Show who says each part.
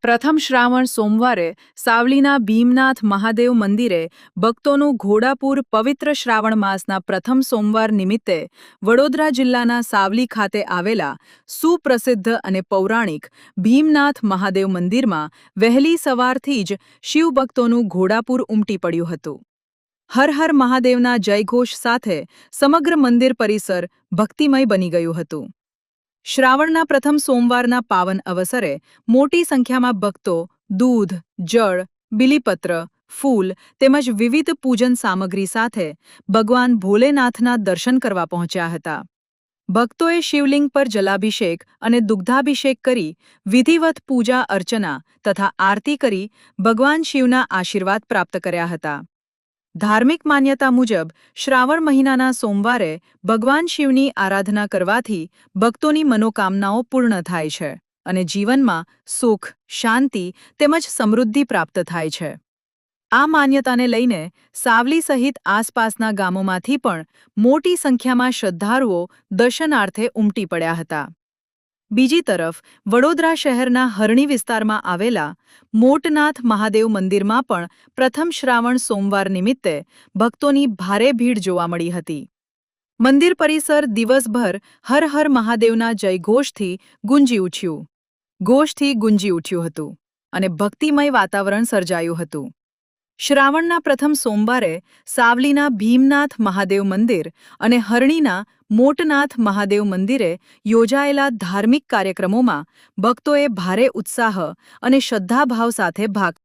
Speaker 1: પ્રથમ શ્રાવણ સોમવારે સાવલીના ભીમનાથ મહાદેવ મંદિરે ભક્તોનું ઘોડાપુર પવિત્ર શ્રાવણ માસના પ્રથમ સોમવાર નિમિત્તે વડોદરા જિલ્લાના સાવલી ખાતે આવેલા સુપ્રસિદ્ધ અને પૌરાણિક ભીમનાથ મહાદેવ મંદિરમાં વહેલી સવારથી જ શિવભક્તોનું ઘોડાપુર ઉમટી પડ્યું હતું. હર હર મહાદેવના જયઘોષ સાથે સમગ્ર મંદિર પરિસર ભક્તિમય બની ગયું હતું. શ્રાવણના પ્રથમ સોમવારના પાવન અવસરે મોટી સંખ્યામાં ભક્તો દૂધ, જળ, બિલીપત્ર, ફૂલ તેમજ વિવિધ પૂજન સામગ્રી સાથે ભગવાન ભોલેનાથના દર્શન કરવા પહોંચ્યા હતા. ભક્તોએ શિવલિંગ પર જલાભિષેક અને દુગ્ધાભિષેક કરી વિધિવત પૂજા અર્ચના તથા આરતી કરી ભગવાન શિવના આશીર્વાદ પ્રાપ્ત કર્યા હતા. ધાર્મિક માન્યતા મુજબ શ્રાવણ મહિનાના સોમવારે ભગવાન શિવની આરાધના કરવાથી ભક્તોની મનોકામનાઓ પૂર્ણ થાય છે અને જીવનમાં સુખ, શાંતિ તેમજ સમૃદ્ધિ પ્રાપ્ત થાય છે. આ માન્યતાને લઈને સાવલી સહિત આસપાસના ગામોમાંથી પણ મોટી સંખ્યામાં શ્રદ્ધાળુઓ દર્શનાર્થે ઉમટી પડ્યા હતા. બીજી તરફ વડોદરા શહેરના હરણી વિસ્તારમાં આવેલા મોટનાથ મહાદેવ મંદિરમાં પણ પ્રથમ શ્રાવણ સોમવાર નિમિત્તે ભક્તોની ભારે ભીડ જોવા મળી હતી. મંદિર પરિસર દિવસભર હર હર મહાદેવના જયઘોષથી ગુંજી ઉઠ્યું હતું અને ભક્તિમય વાતાવરણ સર્જાયું હતું. શ્રાવણના પ્રથમ સોમવારે સાવલીના ભીમનાથ મહાદેવ મંદિર અને હરણીના મોટનાથ મહાદેવ મંદિરે યોજાયેલા ધાર્મિક કાર્યક્રમોમાં ભક્તોએ ભારે ઉત્સાહ અને શ્રદ્ધાભાવ સાથે ભાગ